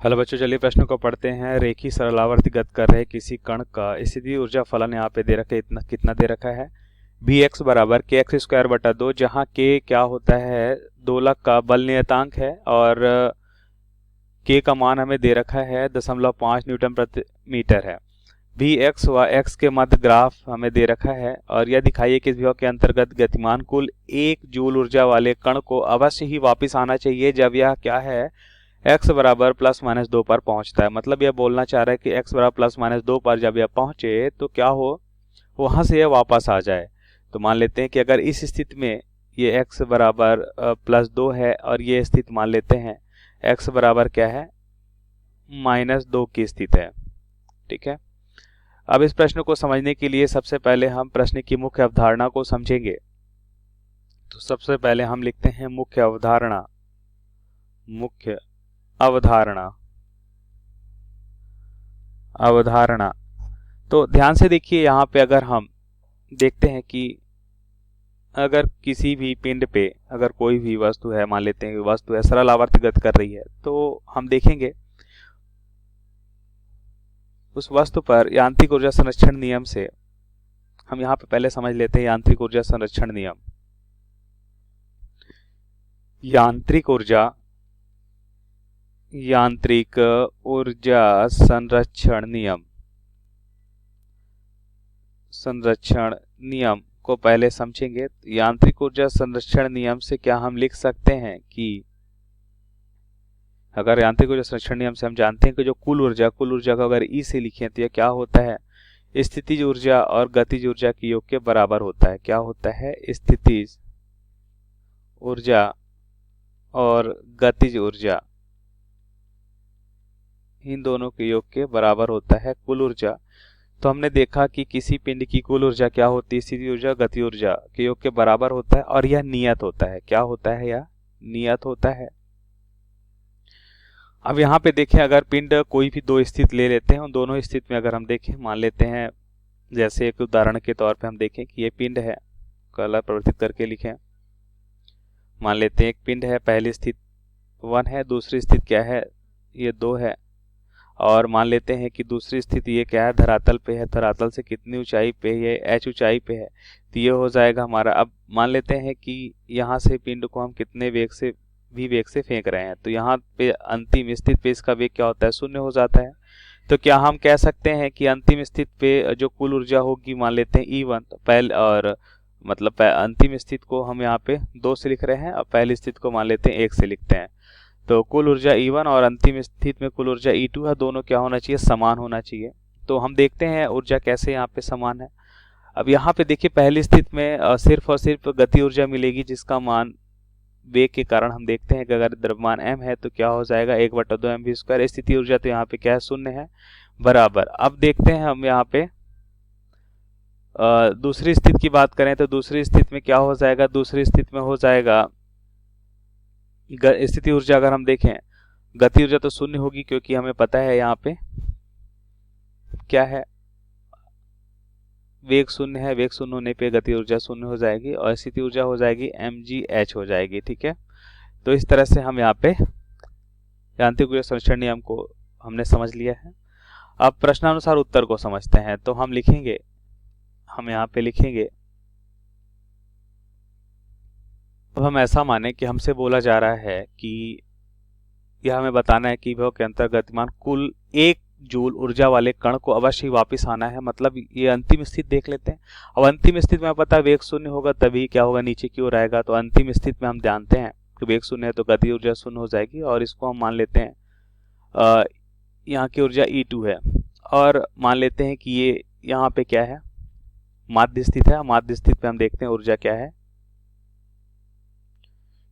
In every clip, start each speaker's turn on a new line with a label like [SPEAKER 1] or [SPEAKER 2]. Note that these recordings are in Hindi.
[SPEAKER 1] हेलो बच्चों, चलिए प्रश्नों को पढ़ते हैं। रेखी सरलावर्ती गत कर रहे किसी कण का स्थिति ऊर्जा फलन यहाँ पे दे रखा है। इतना कितना दे रखा है, बी एक्स बराबर के एक्स स्क्वायर बटा 2, जहाँ के क्या होता है दोलक का बल नियतांक है और के का मान हमें दे रखा है 0.5 न्यूटन प्रति मीटर है। भी एक्स व एक्स के मध्य ग्राफ हमें दे रखा है और यह दिखाइए कि इस विभव के अंतर्गत गतिमान कुल 1 जूल ऊर्जा वाले कण को अवश्य ही वापिस आना चाहिए जब यह क्या है x बराबर +-2 पर पहुंचता है। मतलब यह बोलना चाह रहा है कि x बराबर +-2 पर जब यह पहुंचे तो क्या हो, वहां से यह वापस आ जाए। तो मान लेते हैं कि अगर इस स्थिति में ये x बराबर +2 है और ये स्थिति मान लेते हैं x बराबर क्या है -2 की स्थिति है। ठीक है, अब इस प्रश्न को समझने के लिए सबसे पहले हम प्रश्न की मुख्य अवधारणा को समझेंगे। तो सबसे पहले हम लिखते हैं मुख्य अवधारणा। अवधारणा तो ध्यान से देखिए, यहाँ पे अगर हम देखते हैं कि अगर किसी भी पिंड पे अगर कोई भी वस्तु है, मान लेते हैं कि वस्तु है सरल आवर्त गति कर रही है, तो हम देखेंगे उस वस्तु पर यांत्रिक ऊर्जा संरक्षण नियम से हम यहाँ पे पहले समझ लेते हैं यांत्रिक ऊर्जा संरक्षण नियम। यांत्रिक ऊर्जा संरक्षण नियम को पहले समझेंगे। यांत्रिक ऊर्जा संरक्षण नियम से क्या हम लिख सकते हैं कि अगर यांत्रिक ऊर्जा संरक्षण नियम से हम जानते हैं कि जो कुल ऊर्जा को अगर ई से लिखें तो यह क्या होता है, स्थितिज ऊर्जा और गतिज ऊर्जा के योग के बराबर होता है। क्या होता है, स्थितिज ऊर्जा और गतिज ऊर्जा इन दोनों के योग के बराबर होता है कुल ऊर्जा। तो हमने देखा कि किसी पिंड की कुल ऊर्जा क्या होती है, स्थितिज ऊर्जा गति ऊर्जा के योग के बराबर होता है और यह नियत होता है। क्या होता है, यह नियत होता है। अब यहाँ पे देखें, अगर पिंड कोई भी दो स्थिति ले लेते हैं, उन दोनों स्थिति में अगर हम देखें, मान लेते हैं जैसे एक उदाहरण के तौर पे हम देखें कि ये पिंड है, कलर परिवर्तित करके लिखें। मान लेते हैं एक पिंड है, पहली स्थिति 1 है, दूसरी स्थिति क्या है, ये 2 है। और मान लेते हैं कि दूसरी स्थिति ये क्या है, धरातल पे है। धरातल से कितनी ऊंचाई पे, ये h ऊंचाई पे है, तो ये हो जाएगा हमारा। अब मान लेते हैं कि यहाँ से पिंड को हम कितने वेग से फेंक रहे हैं, तो यहाँ पे अंतिम स्थिति पे इसका वेग क्या होता है, 0 हो जाता है। तो क्या हम कह सकते हैं कि अंतिम स्थिति पे जो कुल ऊर्जा होगी, मान लेते हैं E1, तो पहले और मतलब अंतिम स्थिति को हम यहाँ पे 2 से लिख रहे हैं और पहली स्थिति को मान लेते हैं 1 से लिखते हैं। तो कुल ऊर्जा E1 और अंतिम स्थिति में कुल ऊर्जा E2 है, दोनों क्या होना चाहिए, समान होना चाहिए। तो हम देखते हैं ऊर्जा कैसे यहाँ पे समान है। अब यहाँ पे देखिए पहली स्थिति में सिर्फ और सिर्फ गति ऊर्जा मिलेगी जिसका मान वेग के कारण हम देखते हैं कि अगर द्रव्यमान m है तो क्या हो जाएगा 1/2 mv²। स्थिति ऊर्जा तो यहाँ पे क्या है, 0 है, बराबर। अब देखते हैं हम यहाँ पे दूसरी स्थिति की बात करें तो दूसरी स्थिति में क्या हो जाएगा, दूसरी स्थिति में हो जाएगा स्थिति ऊर्जा अगर हम देखें, गति ऊर्जा तो 0 होगी क्योंकि हमें पता है यहाँ पे क्या है, वेग 0 है। वेग 0 होने पे गति ऊर्जा 0 हो जाएगी और स्थिति ऊर्जा हो जाएगी mgh हो जाएगी। ठीक है, तो इस तरह से हम यहाँ पे यांत्रिक ऊर्जा संरक्षण नियम को हमने समझ लिया है। अब प्रश्नानुसार उत्तर को समझते हैं। तो हम यहाँ पे लिखेंगे, अब हम ऐसा माने कि हमसे बोला जा रहा है कि यह हमें बताना है कि विभव के अंतर्गत गतिमान कुल 1 जूल ऊर्जा वाले कण को अवश्य ही वापस आना है। मतलब ये अंतिम स्थिति देख लेते हैं। अब अंतिम स्थिति में पता है वेग 0 होगा, तभी क्या होगा, नीचे की ओर आएगा। तो अंतिम स्थिति में हम जानते हैं कि वेग 0 है तो गति ऊर्जा 0 हो जाएगी और इसको हम मान लेते हैं यहाँ की ऊर्जा E2 है और मान लेते हैं कि ये यहाँ पे क्या है, माध्य स्थिति है। माध्य स्थिति पे हम देखते हैं ऊर्जा क्या है,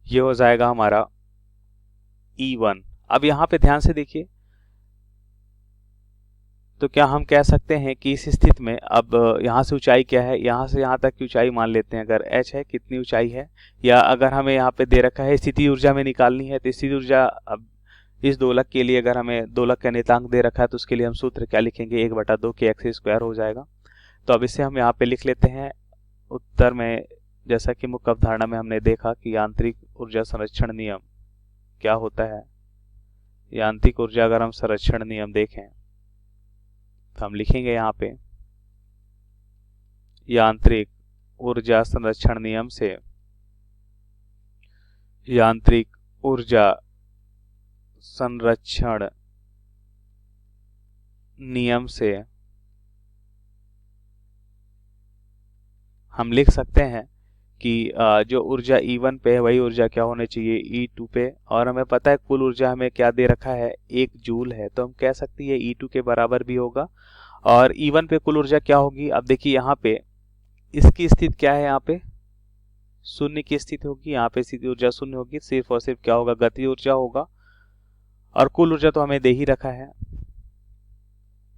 [SPEAKER 1] ये हो जाएगा हमारा E1। अब यहाँ पे ध्यान से देखिए, तो क्या हम कह सकते हैं कि इस स्थिति में अब यहाँ से ऊंचाई क्या है, यहाँ से यहाँ तक की ऊंचाई मान लेते हैं अगर h है, कितनी ऊंचाई है, या अगर हमें यहाँ पे दे रखा है स्थिति ऊर्जा में निकालनी है तो स्थिति ऊर्जा अब इस दोलक के लिए अगर हमें दोलक का नियतांक दे रखा है तो उसके लिए हम सूत्र क्या लिखेंगे, 1/2 के x² हो जाएगा। तो अब इसे हम यहाँ पे लिख लेते हैं उत्तर में। जैसा कि मुख्य अवधारणा में हमने देखा कि यांत्रिक ऊर्जा संरक्षण नियम क्या होता है, यांत्रिक ऊर्जा अगर हम संरक्षण नियम देखें तो हम लिखेंगे यहाँ पे यांत्रिक ऊर्जा संरक्षण नियम से यांत्रिक ऊर्जा संरक्षण नियम से हम लिख सकते हैं कि जो ऊर्जा E1 पे है वही ऊर्जा क्या होनी चाहिए E2 पे, और हमें पता है कुल ऊर्जा हमें क्या दे रखा है 1 जूल है, तो हम कह सकते हैं E2 के बराबर भी होगा। और E1 पे कुल ऊर्जा क्या होगी, अब देखिए यहाँ पे इसकी स्थिति क्या है, यहाँ पे शून्य की स्थिति होगी, यहाँ पे स्थिति ऊर्जा शून्य होगी, सिर्फ और सिर्फ क्या होगा गति ऊर्जा होगा, और कुल ऊर्जा तो हमें दे ही रखा है।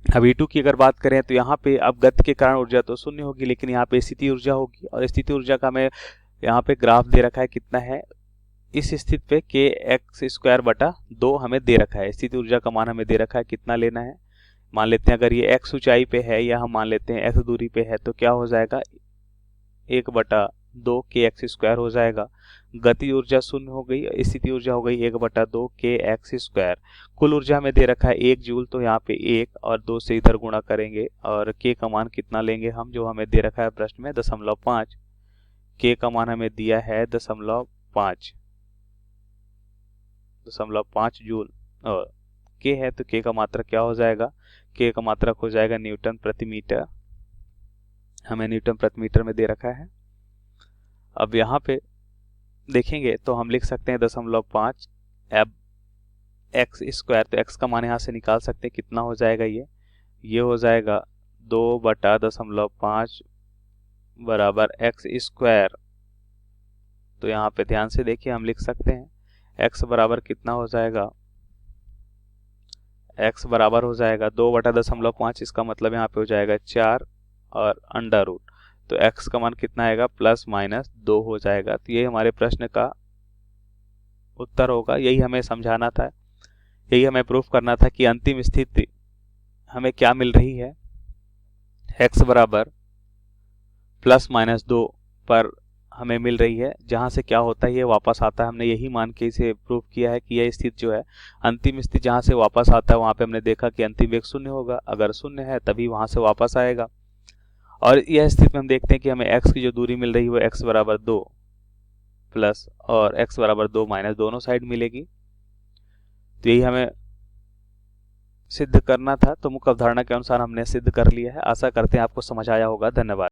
[SPEAKER 1] अब E2 की अगर बात करें तो यहाँ पे अब गति के कारण ऊर्जा तो शून्य होगी, लेकिन यहाँ पे स्थिति ऊर्जा होगी, और स्थिति ऊर्जा का हमें यहाँ पे ग्राफ दे रखा है कितना है, इस स्थिति पे kx² हमें दे रखा है। स्थिति ऊर्जा का मान हमें दे रखा है, कितना लेना है, मान लेते हैं अगर ये x ऊंचाई पे है या हम मान लेते हैं x दूरी पे है तो क्या हो जाएगा 1/2 kx² हो जाएगा। गति ऊर्जा शून्य हो गई, स्थिति ऊर्जा हो गई 1/2 kx²। कुल ऊर्जा हमें दे रखा है 1 जूल, तो यहाँ पे 1 और 2 से इधर गुणा करेंगे और k का मान कितना लेंगे हम, जो हमें दे रखा है प्रश्न में 0.5। k का मान हमें दिया है 0.5 जूल, और k है तो k का मात्रक क्या हो जाएगा, k का मात्रक हो जाएगा न्यूटन प्रति मीटर, हमें न्यूटन प्रति मीटर में दे रखा है। अब यहाँ पे देखेंगे तो हम लिख सकते हैं 0.5 अब x², तो x का मान यहाँ से निकाल सकते हैं, कितना हो जाएगा ये हो जाएगा 2/0.5 बराबर x²। तो यहाँ पे ध्यान से देखिए हम लिख सकते हैं x बराबर कितना हो जाएगा, x बराबर हो जाएगा 2/0.5, इसका मतलब यहाँ पे हो जाएगा 4 और अंडर रूट, तो x का मान कितना आएगा ±2 हो जाएगा। तो ये हमारे प्रश्न का उत्तर होगा। यही हमें समझाना था, यही हमें प्रूफ करना था कि अंतिम स्थिति हमें क्या मिल रही है, x बराबर ±2 पर हमें मिल रही है, जहां से क्या होता है ये वापस आता है। हमने यही मान के इसे प्रूफ किया है कि यह स्थिति जो है अंतिम स्थिति जहां से वापस आता है वहां पे हमने देखा कि अंतिम वेग शून्य होगा, अगर शून्य है तभी वहां से वापस आएगा। और यह स्थिति में हम देखते हैं कि हमें x की जो दूरी मिल रही है वो x बराबर 2 प्लस और x बराबर 2 माइनस दोनों साइड मिलेगी। तो यही हमें सिद्ध करना था, तो मुख्य अवधारणा के अनुसार हमने सिद्ध कर लिया है। आशा करते हैं आपको समझ आया होगा। धन्यवाद।